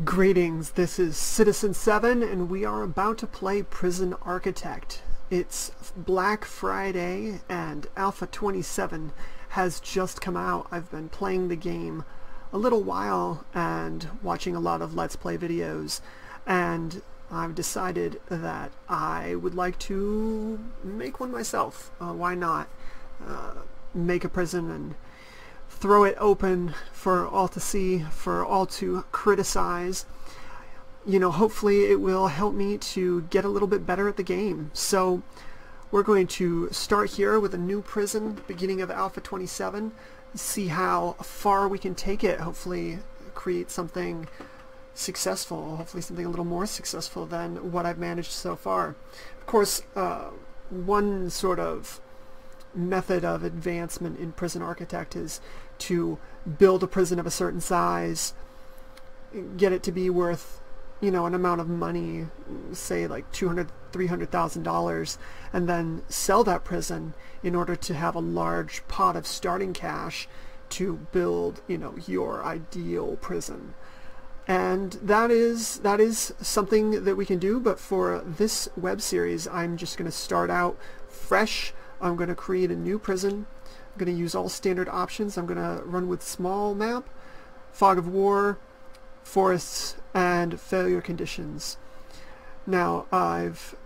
Greetings, this is Citizen7 and we are about to play Prison Architect. It's Black Friday and Alpha 27 has just come out. I've been playing the game a little while and watching a lot of Let's Play videos, and I've decided that I would like to make one myself. Why not make a prison and throw it open for all to see, for all to criticize. You know, hopefully it will help me to get a little bit better at the game. So we're going to start here with a new prison, beginning of Alpha 27, see how far we can take it, hopefully create something successful, hopefully something a little more successful than what I've managed so far. Of course, one sort of method of advancement in Prison Architect is to build a prison of a certain size, get it to be worth, you know, an amount of money, say like $200,000, $300,000, and then sell that prison in order to have a large pot of starting cash to build, you know, your ideal prison. And that is something that we can do, but for this web series I'm just going to start out fresh. I'm going to create a new prison. I'm going to use all standard options. I'm going to run with small map, fog of war, forests, and failure conditions. Now,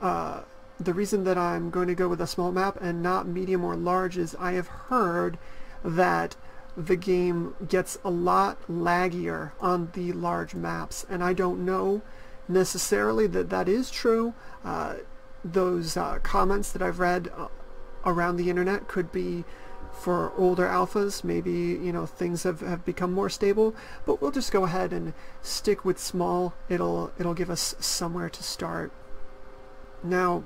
the reason that I'm going to go with a small map and not medium or large is I have heard that the game gets a lot laggier on the large maps, and I don't know necessarily that that is true. Those comments that I've read around the internet could be for older alphas. Maybe, you know, things have become more stable, but we'll just go ahead and stick with small. It'll give us somewhere to start. Now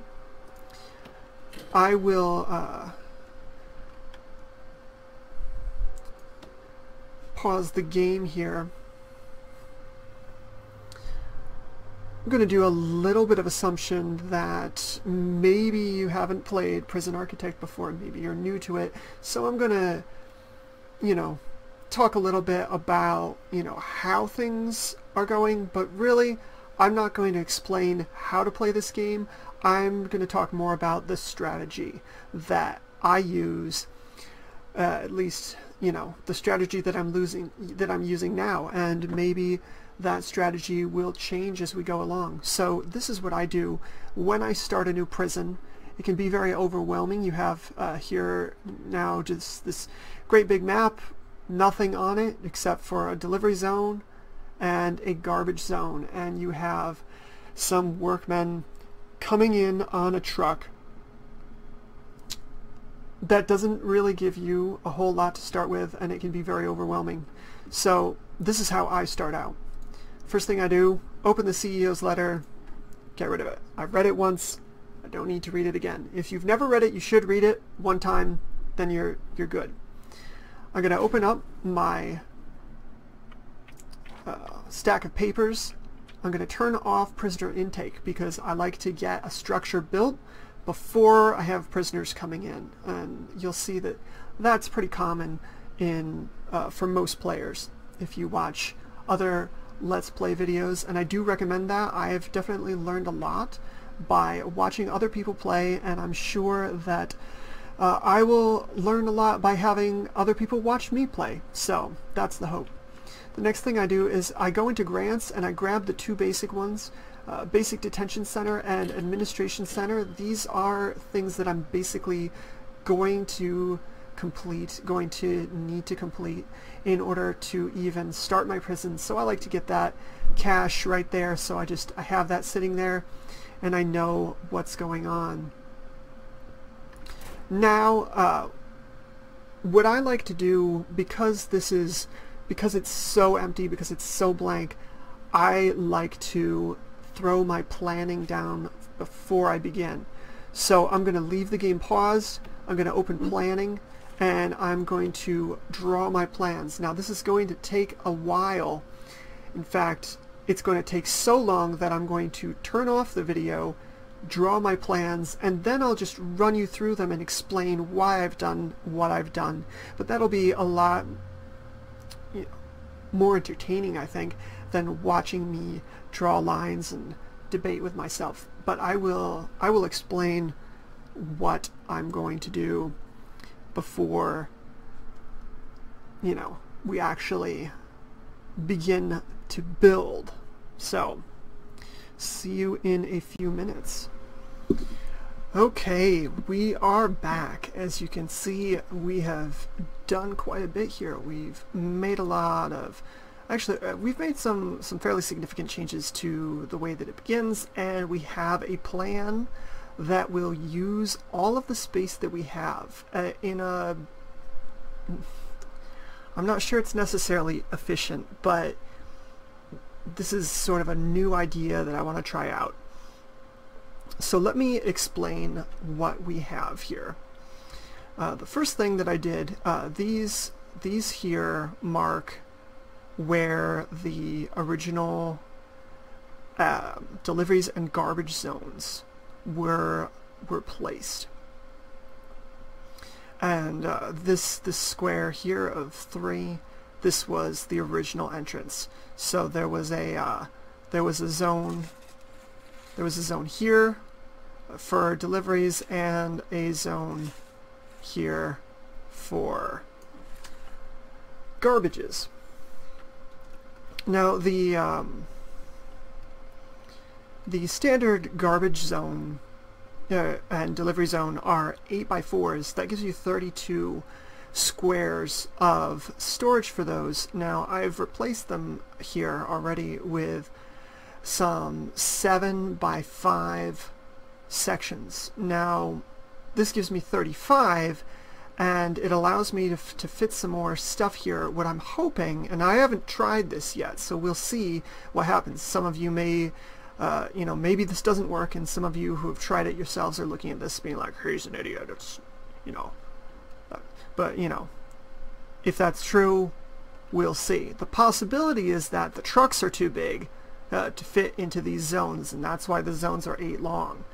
I will pause the game here. I'm going to do a little bit of assumption that maybe you haven't played Prison Architect before, maybe you're new to it, so I'm going to, you know, talk a little bit about, you know, how things are going, but really I'm not going to explain how to play this game. I'm going to talk more about the strategy that I use, at least, you know, the strategy that I'm using now, and maybe that strategy will change as we go along. So this is what I do when I start a new prison. It can be very overwhelming. You have here now just this great big map, nothing on it except for a delivery zone and a garbage zone, and you have some workmen coming in on a truck. That doesn't really give you a whole lot to start with, and it can be very overwhelming. So this is how I start out. First thing I do, open the CEO's letter, get rid of it. I've read it once, I don't need to read it again. If you've never read it, you should read it one time, then you're good. I'm going to open up my stack of papers. I'm going to turn off prisoner intake because I like to get a structure built before I have prisoners coming in, and you'll see that that's pretty common in for most players if you watch other Let's Play videos, and I do recommend that. I have definitely learned a lot by watching other people play, and I'm sure that I will learn a lot by having other people watch me play, so that's the hope. The next thing I do is I go into grants and I grab the two basic ones, Basic Detention Center and Administration Center. These are things that I'm basically going to need to complete in order to even start my prison. So I like to get that cash right there, so I have that sitting there and I know what's going on. Now what I like to do, because it's so empty, because it's so blank, I like to throw my planning down before I begin. So I'm going to leave the game paused, I'm going to open planning, and I'm going to draw my plans. Now this is going to take a while. In fact, it's going to take so long that I'm going to turn off the video, draw my plans, and then I'll just run you through them and explain why I've done what I've done. But that'll be a lot, more entertaining, I think, than watching me draw lines and debate with myself. But I will explain what I'm going to do before, you know, we actually begin to build. So, see you in a few minutes. Okay, we are back. As you can see, we have done quite a bit here. We've made a lot of... Actually, we've made some fairly significant changes to the way that it begins, and we have a plan that will use all of the space that we have in a... I'm not sure it's necessarily efficient, but this is sort of a new idea that I want to try out. So let me explain what we have here. The first thing that I did, these here mark where the original deliveries and garbage zones were placed. And this square here of 3, this was the original entrance. So there was a zone here for deliveries and a zone here for garbages. Now the standard garbage zone and delivery zone are 8x4s. That gives you 32 squares of storage for those. Now I've replaced them here already with some 7x5 sections. Now this gives me 35, and it allows me to fit some more stuff here. What I'm hoping, and I haven't tried this yet, so we'll see what happens. Some of you may you know, maybe this doesn't work, and some of you who have tried it yourselves are looking at this being like, he's an idiot. It's, you know, but you know, if that's true, we'll see. The possibility is that the trucks are too big to fit into these zones, and that's why the zones are 8 long,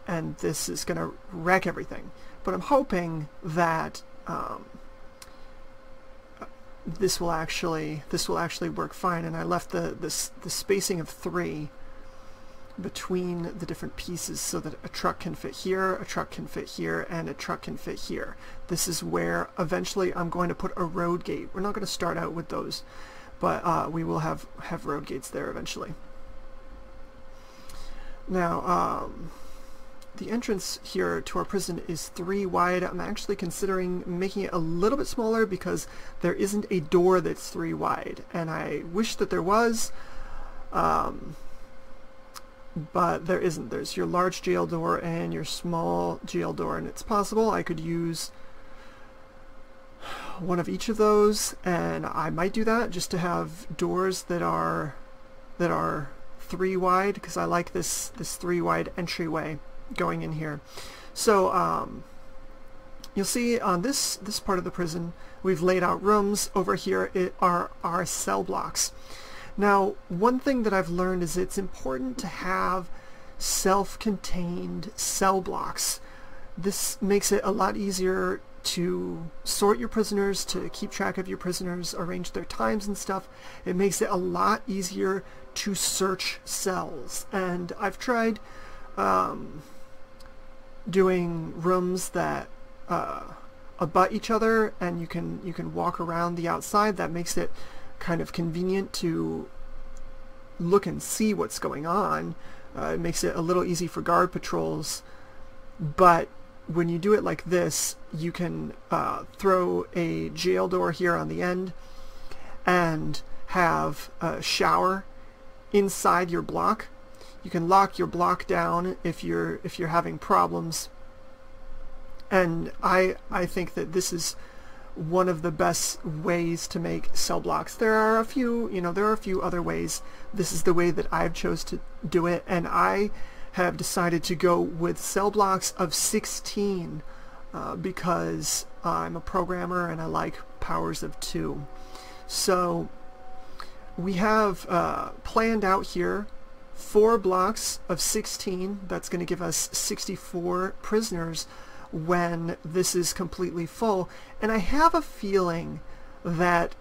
and this is going to wreck everything. But I'm hoping that this will actually work fine, and I left the spacing of 3 between the different pieces so that a truck can fit here, a truck can fit here, and a truck can fit here. This is where eventually I'm going to put a road gate. We're not going to start out with those, but we will have road gates there eventually. Now the entrance here to our prison is 3 wide. I'm actually considering making it a little bit smaller because there isn't a door that's 3 wide, and I wish that there was, but there isn't. There's your large jail door and your small jail door, and it's possible I could use one of each of those, and I might do that just to have doors that are 3 wide, because I like this 3 wide entryway going in here. So you'll see on this part of the prison we've laid out rooms. Over here are our cell blocks. Now one thing that I've learned is it's important to have self-contained cell blocks. This makes it a lot easier to sort your prisoners, to keep track of your prisoners, arrange their times and stuff. It makes it a lot easier to search cells, and I've tried doing rooms that abut each other, and you can walk around the outside. That makes it kind of convenient to look and see what's going on. It makes it a little easy for guard patrols, but when you do it like this, you can throw a jail door here on the end and have a shower inside your block. You can lock your block down if you're having problems, and I think that this is one of the best ways to make cell blocks. There are a few, other ways. This is the way that I've chose to do it, and I have decided to go with cell blocks of 16 because I'm a programmer and I like powers of 2. So we have planned out here 4 blocks of 16. That's going to give us 64 prisoners when this is completely full. And I have a feeling that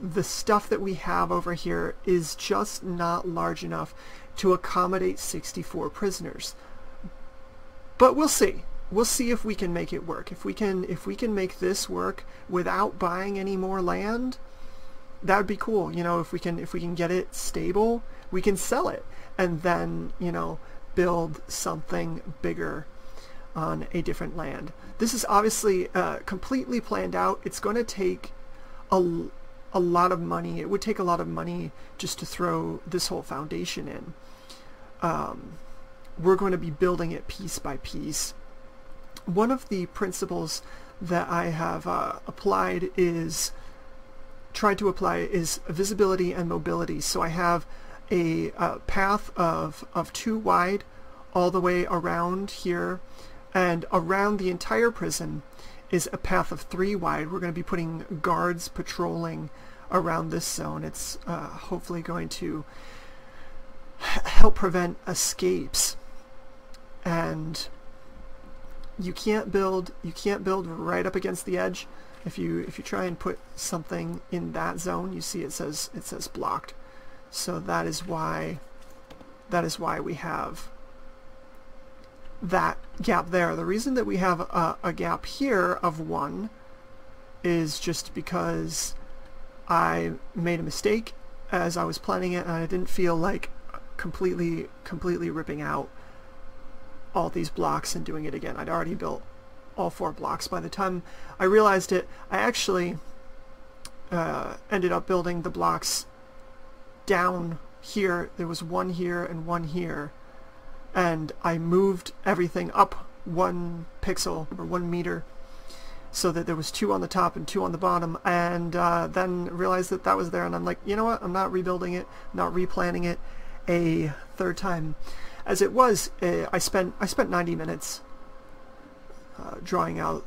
the stuff that we have over here is just not large enough to accommodate 64 prisoners. But we'll see. We'll see if we can make it work. If we can make this work without buying any more land, that would be cool. You know, if we can get it stable, we can sell it and then, you know, build something bigger on a different land. This is obviously completely planned out. It's going to take a lot of money. It would take a lot of money just to throw this whole foundation in. We're going to be building it piece by piece. One of the principles that I have tried to apply is visibility and mobility. So I have a path of 2 wide all the way around here, and around the entire prison is a path of 3 wide. We're going to be putting guards patrolling around this zone. It's hopefully going to help prevent escapes. And you can't build right up against the edge. If you try and put something in that zone, you see it says blocked. So that is why we have that gap there. The reason that we have a gap here of 1 is just because I made a mistake as I was planning it, and I didn't feel like completely ripping out all these blocks and doing it again. I'd already built all 4 blocks. By the time I realized it, I actually ended up building the blocks down here. There was 1 here and 1 here, and I moved everything up 1 pixel or 1 meter so that there was 2 on the top and 2 on the bottom, and then realized that was there, and I'm like, you know what, I'm not rebuilding it, not replanning it a 3rd time. As it was, I spent 90 minutes drawing out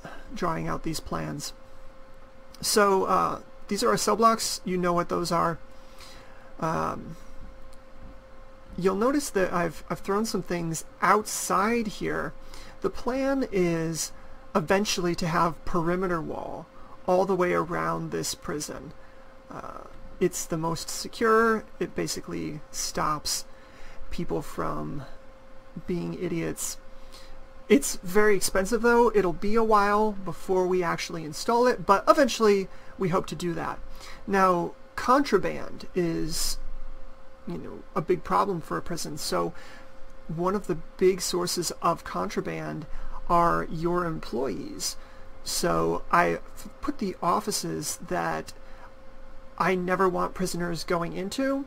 these plans. So these are our cell blocks. You know what those are. You'll notice that I've thrown some things outside here. The plan is eventually to have perimeter wall all the way around this prison. It's the most secure. It basically stops people from being idiots. It's very expensive though. It'll be a while before we actually install it, but eventually we hope to do that. Now, contraband is, you know, a big problem for a prison. So one of the big sources of contraband are your employees. So I put the offices that I never want prisoners going into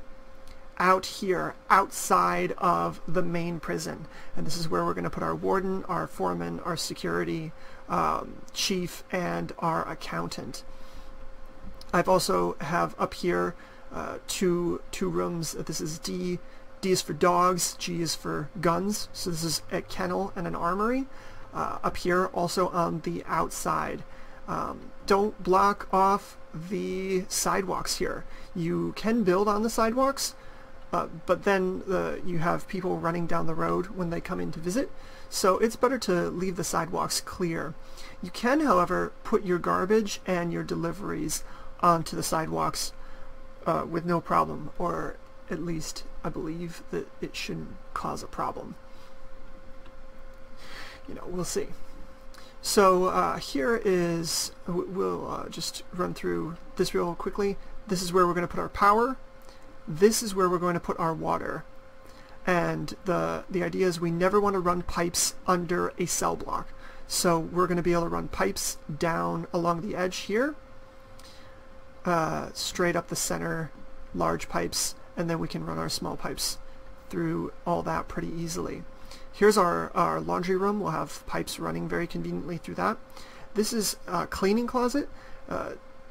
out here, outside of the main prison. And this is where we're going to put our warden, our foreman, our security chief, and our accountant. I've also have up here two rooms. This is D. D is for dogs, G is for guns. So this is a kennel and an armory. Up here, also on the outside. Don't block off the sidewalks here. You can build on the sidewalks, but then you have people running down the road when they come in to visit, so it's better to leave the sidewalks clear. You can, however, put your garbage and your deliveries onto the sidewalks with no problem, or at least I believe that it shouldn't cause a problem. You know, we'll see. So here is, we'll just run through this real quickly. This is where we're going to put our power. This is where we're going to put our water. And the idea is we never want to run pipes under a cell block. So we're going to be able to run pipes down along the edge here, straight up the center, large pipes, and then we can run our small pipes through all that pretty easily. Here's our laundry room. We'll have pipes running very conveniently through that. This is a cleaning closet.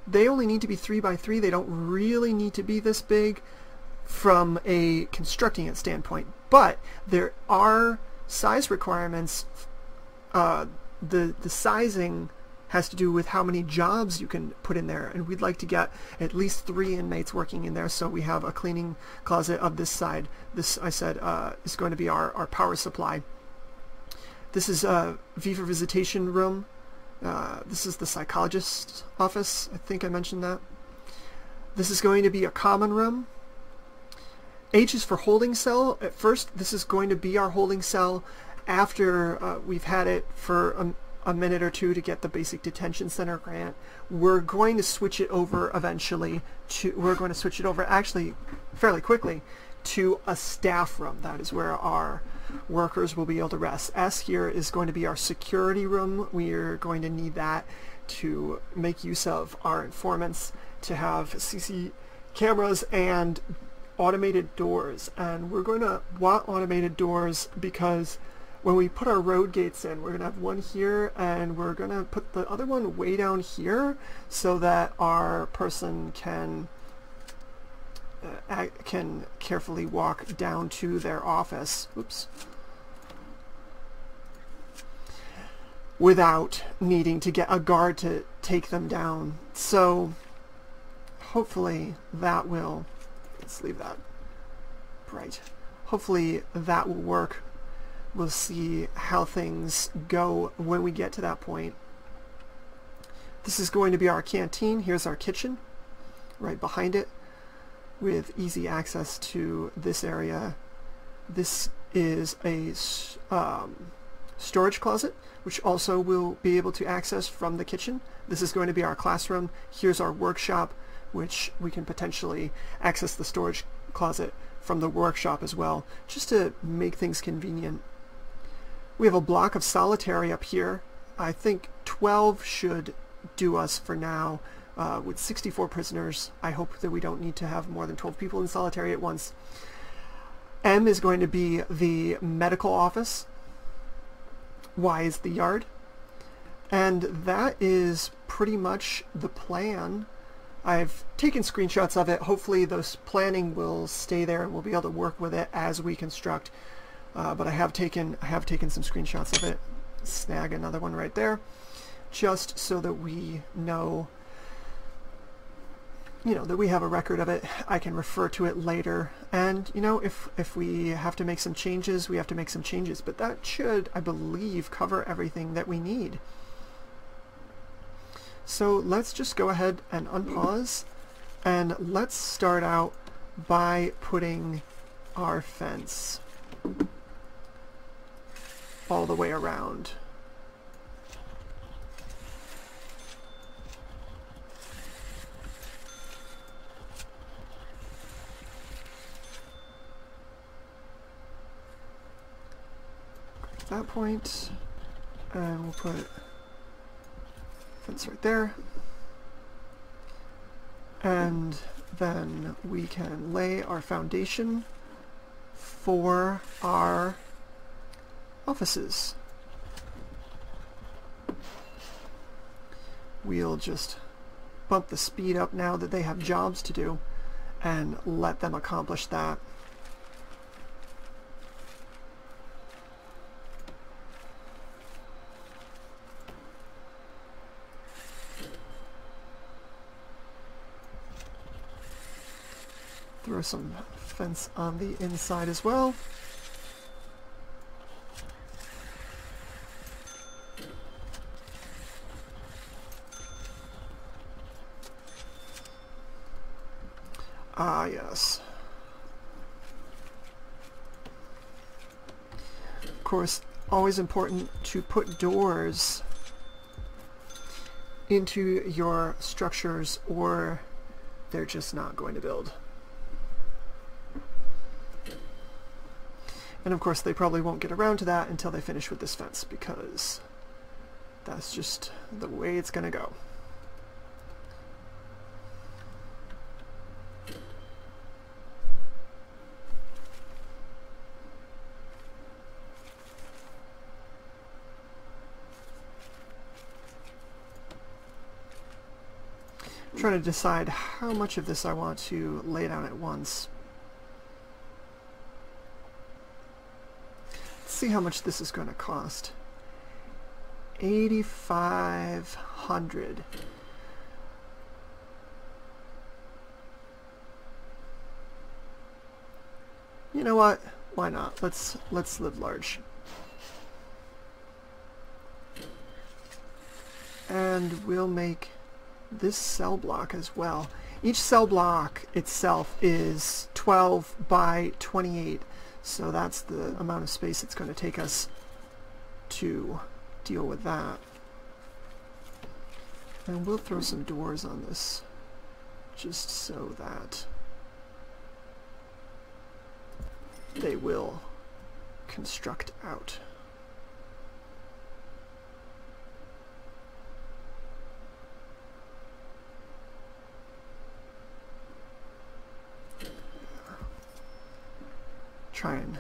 They only need to be 3 by 3. They don't really need to be this big from a constructing it standpoint, but there are size requirements. The sizing has to do with how many jobs you can put in there, and we'd like to get at least 3 inmates working in there, so we have a cleaning closet of this side. This, I said, is going to be our power supply. This is a V for visitation room. This is the psychologist's office. I think I mentioned that. This is going to be a common room. H is for holding cell. At first, this is going to be our holding cell. After we've had it for a minute or two to get the basic detention center grant, we're going to switch it over eventually to, we're going to switch it over actually fairly quickly to a staff room. That is where our workers will be able to rest. S here is going to be our security room. We're going to need that to make use of our informants, to have CC cameras and automated doors. And we're going to want automated doors because when we put our road gates in, we're going to have one here, and we're going to put the other one way down here so that our person can carefully walk down to their office. Oops. Without needing to get a guard to take them down. So hopefully that will, let's leave that bright. Hopefully that will work. We'll see how things go when we get to that point. This is going to be our canteen. Here's our kitchen right behind it with easy access to this area. This is a storage closet, which also will be able to access from the kitchen. This is going to be our classroom. Here's our workshop, which we can potentially access the storage closet from the workshop as well, just to make things convenient. We have a block of solitary up here. I think 12 should do us for now. With 64 prisoners, I hope that we don't need to have more than 12 people in solitary at once. M is going to be the medical office. Y is the yard. And that is pretty much the plan. I've taken screenshots of it. Hopefully those planning will stay there and we'll be able to work with it as we construct. But I have taken some screenshots of it. Snag another one right there, just so that we know, that we have a record of it. I can refer to it later, and if we have to make some changes, we have to make some changes. But that should, I believe, cover everything that we need. So let's just go ahead and unpause, and let's start out by putting our fence all the way around. At that point, and we'll put fence right there, and then we can lay our foundation for our offices. We'll just bump the speed up now that they have jobs to do and let them accomplish that. Throw some fence on the inside as well. Ah, yes. Of course, always important to put doors into your structures or they're just not going to build. And of course, they probably won't get around to that until they finish with this fence, because that's just the way it's going to go. I'm trying to decide how much of this I want to lay down at once. Let's see how much this is going to cost. 8,500. You know what? Why not? Let's live large. And we'll make this cell block as well. Each cell block itself is 12 by 28, so that's the amount of space it's going to take us to deal with that. And we'll throw some doors on this, just so that they will construct out. Try and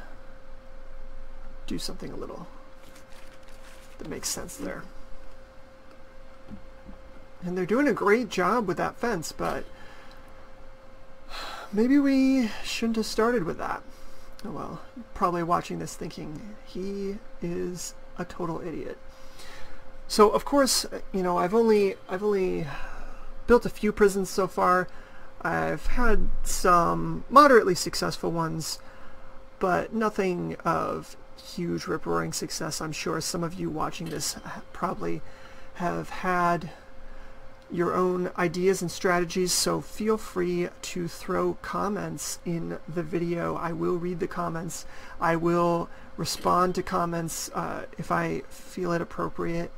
do something a little that makes sense there. And they're doing a great job with that fence, but maybe we shouldn't have started with that. Oh well, probably watching this thinking, he is a total idiot. So of course, you know, I've only built a few prisons so far. I've had some moderately successful ones, but nothing of huge rip-roaring success. I'm sure some of you watching this probably have had your own ideas and strategies, so feel free to throw comments in the video. I will read the comments. I will respond to comments if I feel it appropriate.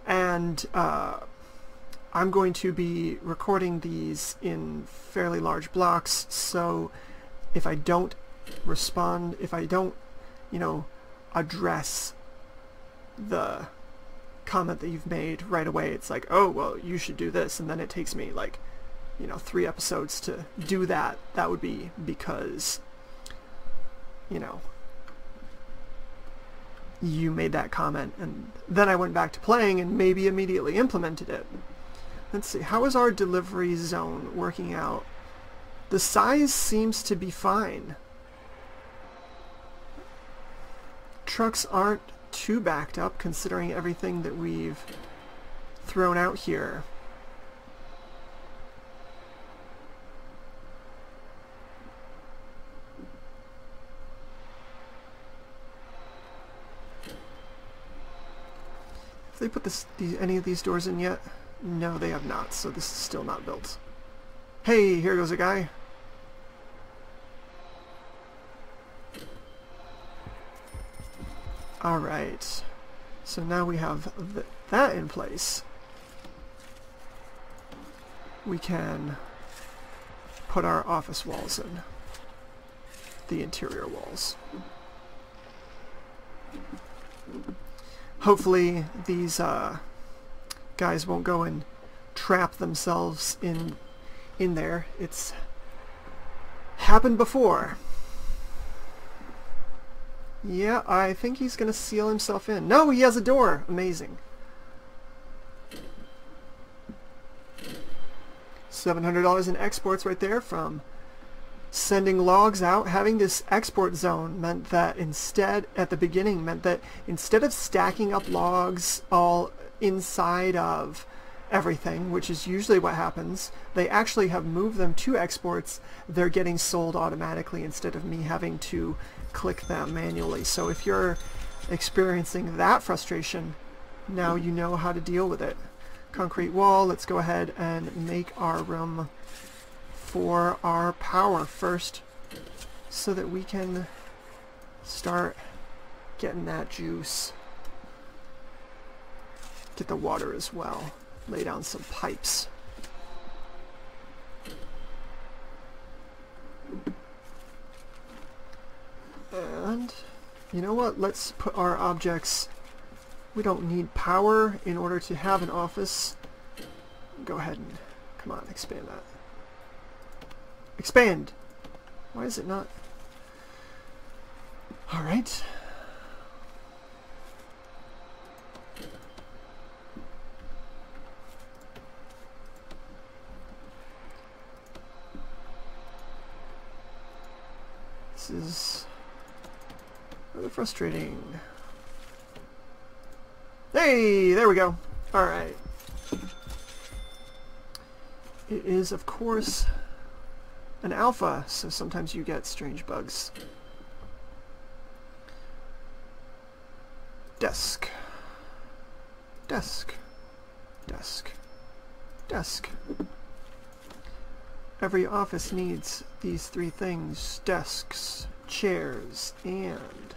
And I'm going to be recording these in fairly large blocks, so if I don't respond, if I don't, you know, address the comment that you've made right away, it's like, oh, well, you should do this, and then it takes me like, you know, 3 episodes to do that. That would be because, you know, you made that comment, and then I went back to playing and maybe immediately implemented it. Let's see, how is our delivery zone working out? The size seems to be fine. Trucks aren't too backed up considering everything that we've thrown out here. Have they put any of these doors in yet? No, they have not, so this is still not built. Hey, here goes a guy. Alright, so now we have that in place. We can put our office walls in, the interior walls. Hopefully these guys won't go and trap themselves in there. It's happened before. Yeah, I think he's gonna seal himself in. No, he has a door! Amazing. $700 in exports right there from sending logs out. Having this export zone meant that at the beginning, meant that instead of stacking up logs all inside of everything, which is usually what happens, they actually have moved them to exports. They're getting sold automatically instead of me having to click them manually. So if you're experiencing that frustration, now you know how to deal with it. Concrete wall. Let's go ahead and make our room for our power first so that we can start getting that juice. Get the water as well. Lay down some pipes. And you know what? Let's put our objects. We don't need power in order to have an office. Go ahead and come on, expand that. Expand! Why is it not? Alright. This is rather frustrating. Hey, there we go. Alright. It is, of course, an alpha, so sometimes you get strange bugs. Desk. Desk. Desk. Desk. Every office needs these three things: desks, chairs, and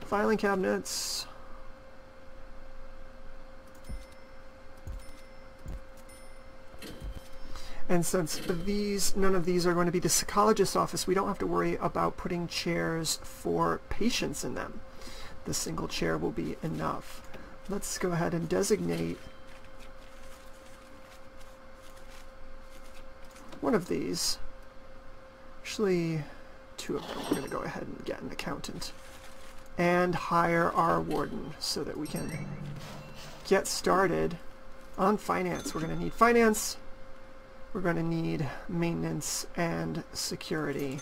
filing cabinets. And since none of these are going to be the psychologist's office, we don't have to worry about putting chairs for patients in them. The single chair will be enough. Let's go ahead and designate one of these. Actually, two of them. We're going to go ahead and get an accountant and hire our warden so that we can get started on finance. We're going to need finance. We're going to need maintenance and security.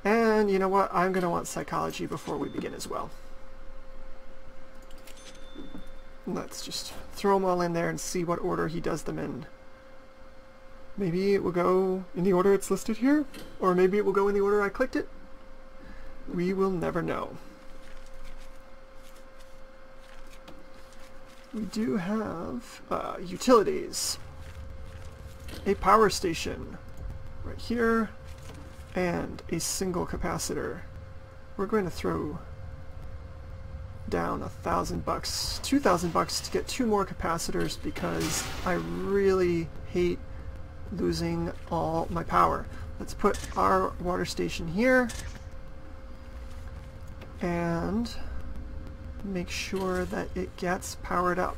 And you know what? I'm going to want psychology before we begin as well. Let's just throw them all in there and see what order he does them in. Maybe it will go in the order it's listed here, or maybe it will go in the order I clicked it. We will never know. We do have utilities. A power station right here, and a single capacitor. We're going to throw down $1,000, $2,000 to get 2 more capacitors because I really hate losing all my power. Let's put our water station here and make sure that it gets powered up.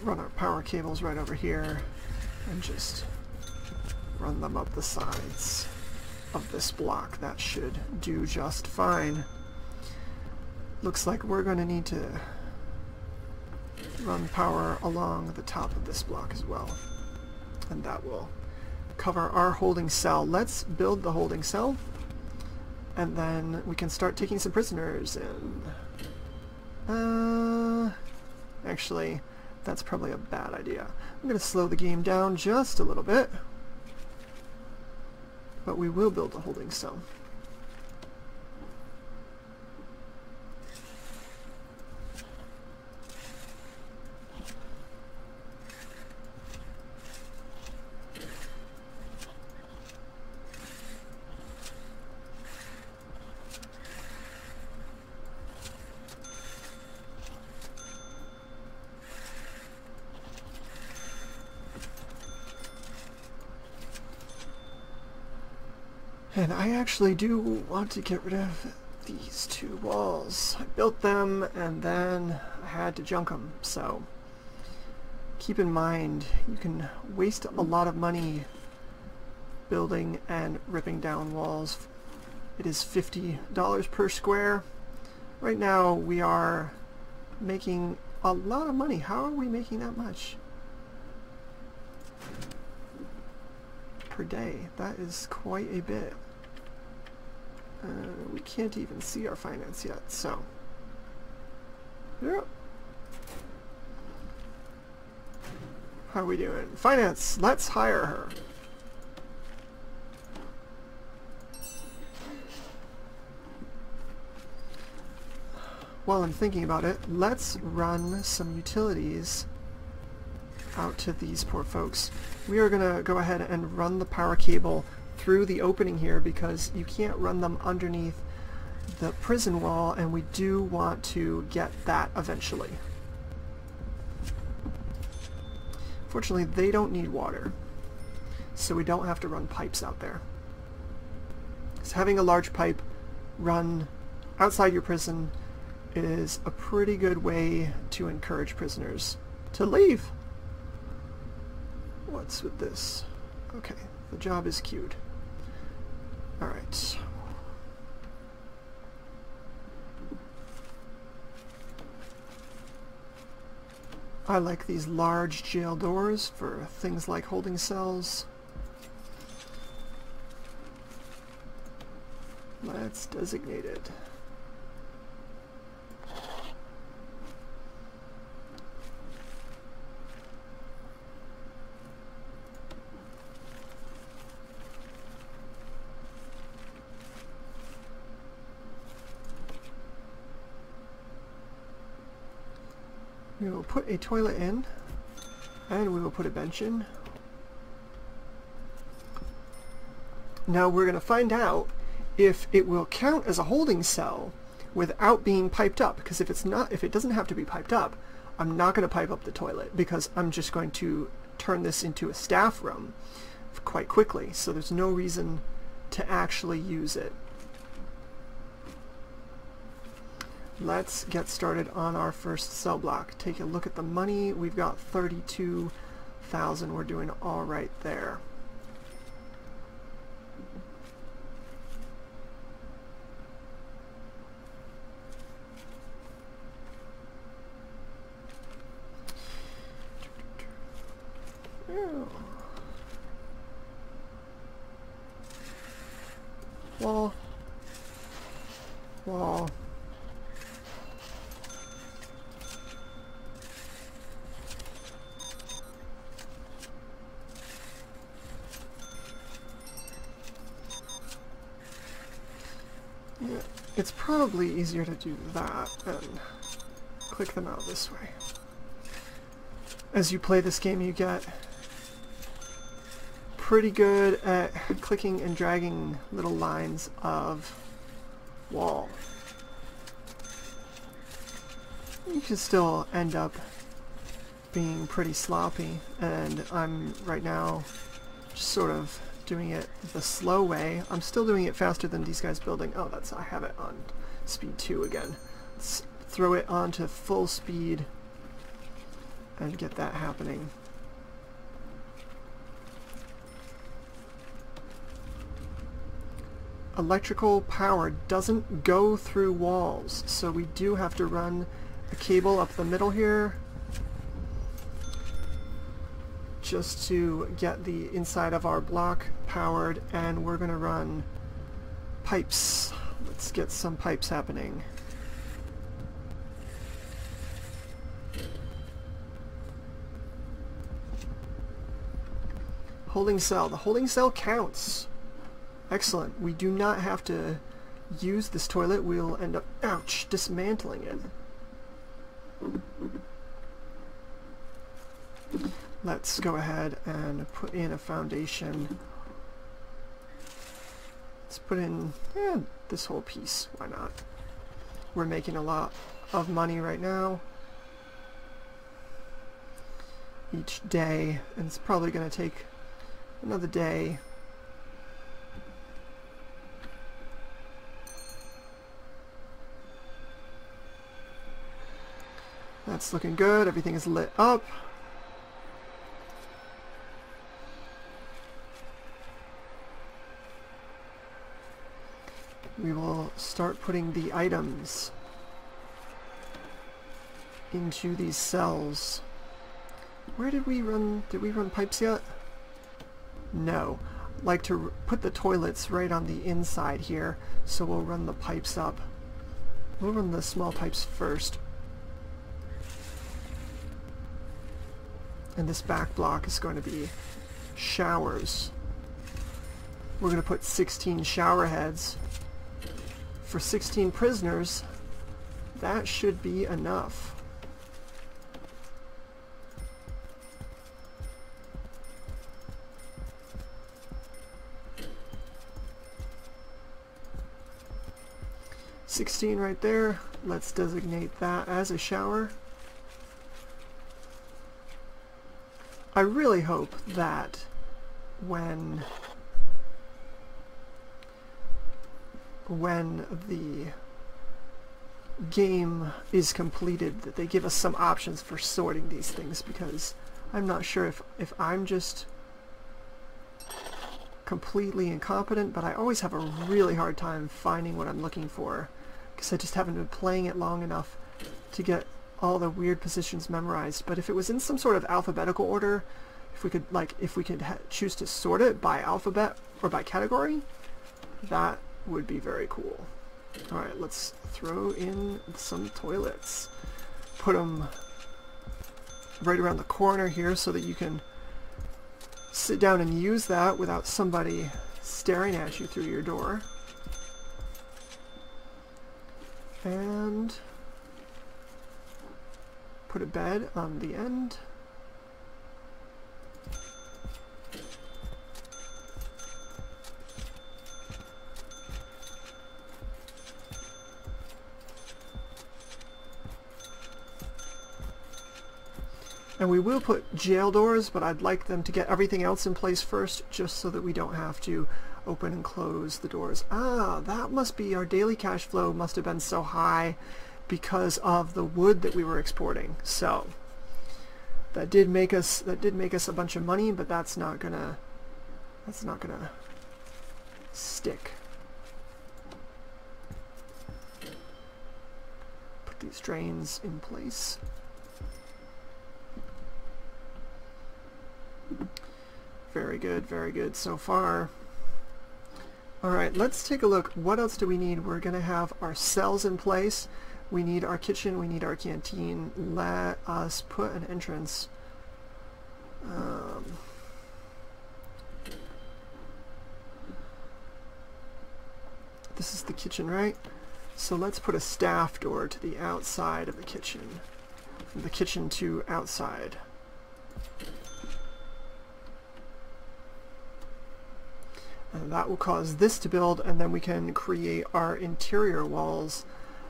Run our power cables right over here and just run them up the sides of this block. That should do just fine. Looks like we're going to need to run power along the top of this block as well, and that will cover our holding cell. Let's build the holding cell and then we can start taking some prisoners in. Actually, that's probably a bad idea. I'm going to slow the game down just a little bit, but we will build a holding cell. And I actually do want to get rid of these 2 walls. I built them and then I had to junk them, so keep in mind you can waste a lot of money building and ripping down walls. It is $50 per square. Right now we are making a lot of money. How are we making that much per day? That is quite a bit. We can't even see our finance yet, so yeah. How are we doing? Finance, let's hire her. While I'm thinking about it, let's run some utilities out to these poor folks. We are going to go ahead and run the power cable through the opening here because you can't run them underneath the prison wall, and we do want to get that eventually. Fortunately, they don't need water, so we don't have to run pipes out there. So having a large pipe run outside your prison is a pretty good way to encourage prisoners to leave. What's with this? Okay, the job is queued. Alright. I like these large jail doors for things like holding cells. Let's designate it. We will put a toilet in, and we will put a bench in. Now we're going to find out if it will count as a holding cell without being piped up, because if it doesn't have to be piped up, I'm not going to pipe up the toilet because I'm just going to turn this into a staff room quite quickly, so there's no reason to actually use it. Let's get started on our first cell block. Take a look at the money. We've got 32,000. We're doing all right there. Wall. Wall. Yeah, it's probably easier to do that and click them out this way. As you play this game, you get pretty good at clicking and dragging little lines of wall. You can still end up being pretty sloppy, and I'm right now just sort of doing it the slow way. I'm still doing it faster than these guys building. Oh, I have it on speed 2 again. Let's throw it onto full speed and get that happening. Electrical power doesn't go through walls, so we do have to run a cable up the middle here just to get the inside of our block powered, and we're going to run pipes. Let's get some pipes happening. Holding cell. The holding cell counts. Excellent. We do not have to use this toilet. We'll end up, ouch, dismantling it. Let's go ahead and put in a foundation. Let's put in this whole piece. Why not? We're making a lot of money right now. Each day, and it's probably going to take another day. That's looking good. Everything is lit up. We will start putting the items into these cells. Where did we run? Did we run pipes yet? No. I'd like to put the toilets right on the inside here, so we'll run the pipes up. We'll run the small pipes first. And this back block is going to be showers. We're going to put 16 shower heads. For 16 prisoners, that should be enough. $16 right there. Let's designate that as a shower. I really hope that when the game is completed that they give us some options for sorting these things, because I'm not sure if I'm just completely incompetent, but I always have a really hard time finding what I'm looking for because I just haven't been playing it long enough to get all the weird positions memorized. But if it was in some sort of alphabetical order, if we could choose to sort it by alphabet or by category, that would be very cool. Alright, let's throw in some toilets. Put them right around the corner here so that you can sit down and use that without somebody staring at you through your door. And put a bed on the end. And we will put jail doors, but I'd like them to get everything else in place first, just so that we don't have to open and close the doors. Ah, that must be our daily cash flow must have been so high because of the wood that we were exporting. So that did make us a bunch of money, but that's not gonna stick. Put these drains in place. Very good so far. Alright, let's take a look. What else do we need? We're going to have our cells in place. We need our kitchen. We need our canteen. Let us put an entrance. This is the kitchen, right? So let's put a staff door to the outside of the kitchen. From the kitchen to outside. And that will cause this to build, and then we can create our interior walls,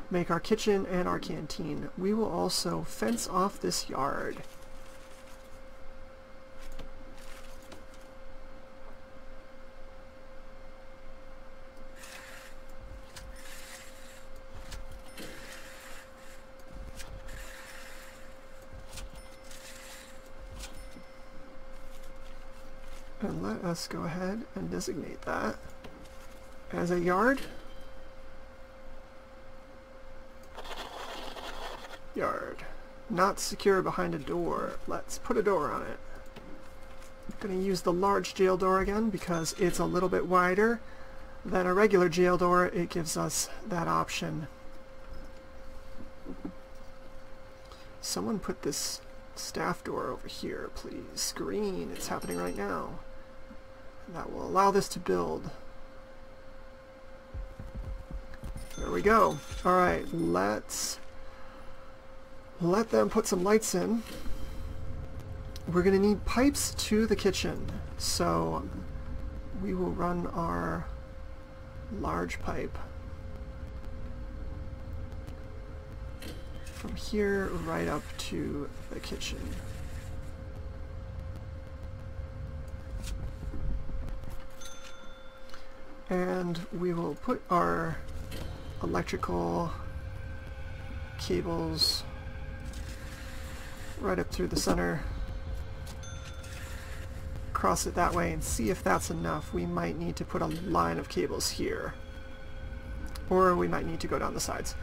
make our kitchen and our canteen. We will also fence off this yard. And let us go ahead and designate that as a yard. Yard. Not secure behind a door. Let's put a door on it. I'm going to use the large jail door again because it's a little bit wider than a regular jail door. It gives us that option. Someone put this staff door over here, please. Green. It's happening right now. That will allow this to build. There we go. Alright, let's let them put some lights in. We're going to need pipes to the kitchen, so we will run our large pipe from here right up to the kitchen. And we will put our electrical cables right up through the center, cross it that way, and see if that's enough. We might need to put a line of cables here, or we might need to go down the sides.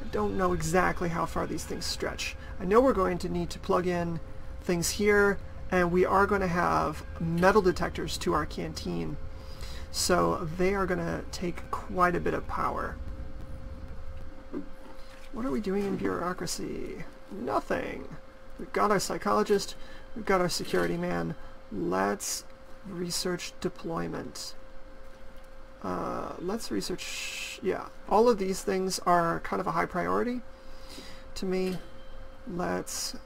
I don't know exactly how far these things stretch. I know we're going to need to plug in things here, and we are going to have metal detectors to our canteen, so they are going to take quite a bit of power. What are we doing in bureaucracy? Nothing. We've got our psychologist, we've got our security man. Let's research deployment. Let's research, yeah, all of these things are kind of a high priority to me. Let's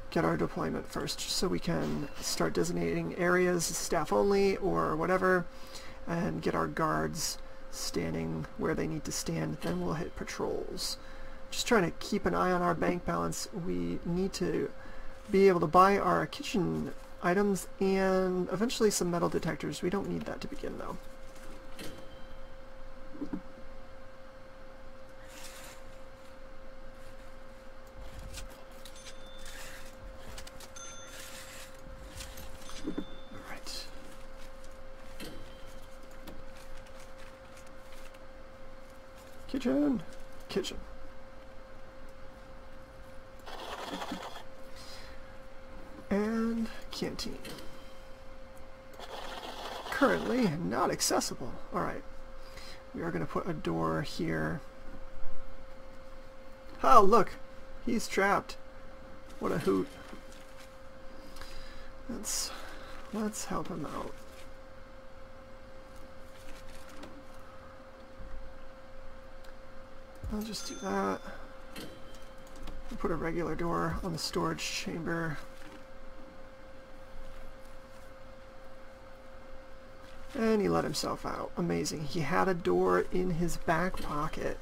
get our deployment first so we can start designating areas, staff only or whatever, and get our guards standing where they need to stand. Then we'll hit patrols. Just trying to keep an eye on our bank balance. We need to be able to buy our kitchen items and eventually some metal detectors. We don't need that to begin though. Alright. Kitchen. Kitchen. And canteen. Currently not accessible. Alright. We are going to put a door here. Oh, look! He's trapped. What a hoot. Let's help him out. I'll just do that. We'll put a regular door on the storage chamber. And he let himself out. Amazing. He had a door in his back pocket.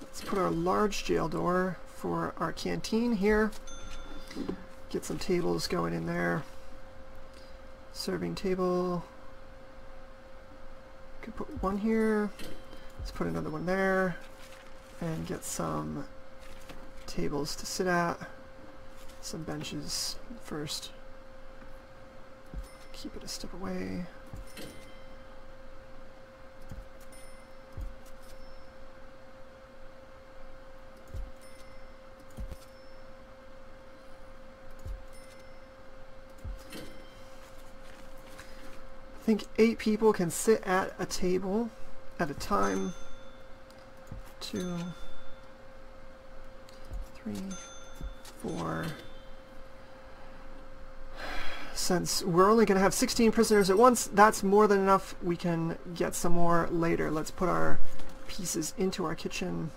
Let's put our large jail door for our canteen here. Get some tables going in there. Serving table. Could put one here. Let's put another one there. And get some tables to sit at. Some benches first. Keep it a step away. I think 8 people can sit at a table at a time. 2, 3, 4. Since we're only going to have 16 prisoners at once, that's more than enough. We can get some more later. Let's put our pieces into our kitchen.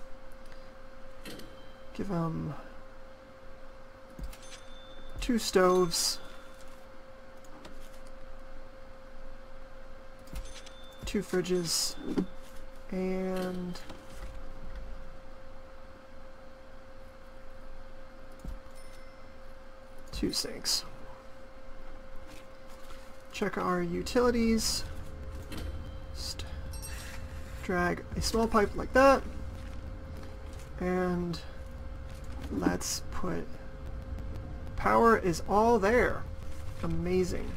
Give them 2 stoves. 2 fridges. And 2 sinks. Check our utilities. Just drag a small pipe like that. And let's put... Power is all there. Amazing.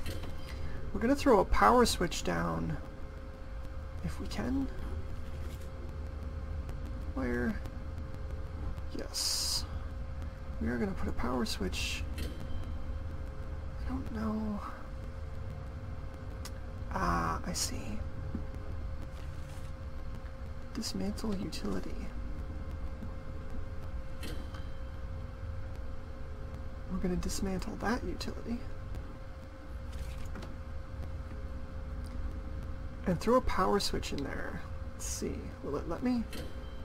We're going to throw a power switch down if we can. Where? Yes. We are going to put a power switch. I don't know. Ah, I see. Dismantle utility. We're going to dismantle that utility. And throw a power switch in there. Let's see. Will it let me?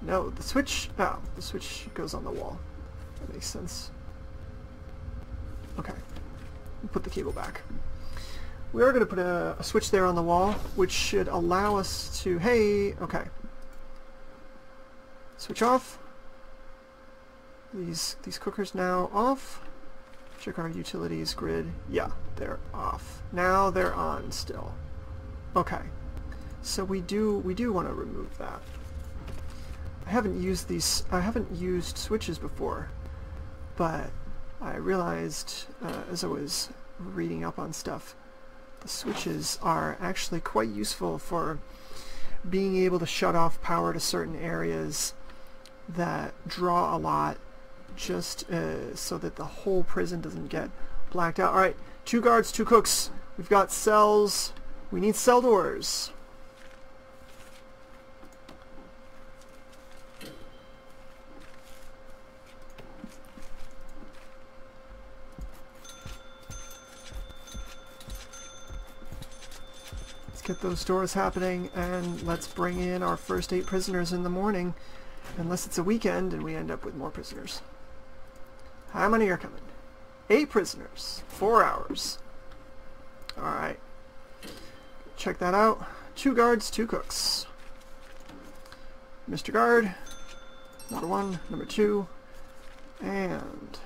No, the switch... Oh, the switch goes on the wall. That makes sense. Okay. Put the cable back. We are going to put a switch there on the wall, which should allow us to... Hey! Okay. Switch off. These cookers now off. Check our utilities grid. Yeah, they're off. Now they're on still. Okay. So we do want to remove that. I haven't used switches before, but I realized as I was reading up on stuff, the switches are actually quite useful for being able to shut off power to certain areas that draw a lot, just so that the whole prison doesn't get blacked out. Alright, 2 guards, 2 cooks. We've got cells. We need cell doors. Get those doors happening, and let's bring in our first 8 prisoners in the morning, unless it's a weekend and we end up with more prisoners. How many are coming? 8 prisoners. 4 hours. Alright. Check that out. 2 guards, 2 cooks. Mr. Guard. Number 1, number 2. And...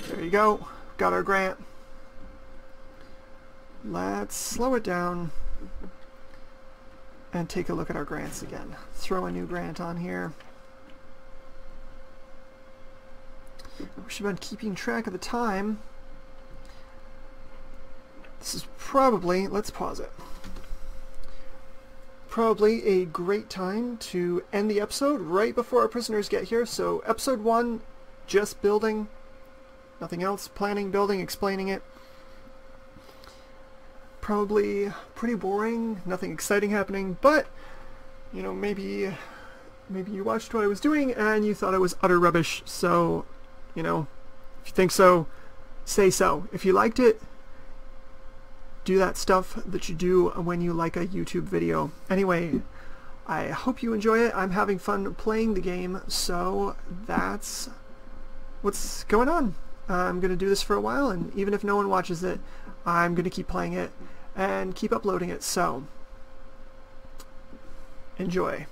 there you go. Got our grant. Let's slow it down and take a look at our grants again. Throw a new grant on here. We should have been keeping track of the time. This is probably, let's pause it, probably a great time to end the episode right before our prisoners get here. So episode 1, just building, nothing else, planning, building, explaining it. Probably pretty boring, nothing exciting happening, but you know, maybe you watched what I was doing and you thought I was utter rubbish. So, you know, if you think so, say so. If you liked it, do that stuff that you do when you like a YouTube video. Anyway, I hope you enjoy it. I'm having fun playing the game, so that's what's going on. I'm going to do this for a while, and even if no one watches it, I'm going to keep playing it and keep uploading it, so enjoy.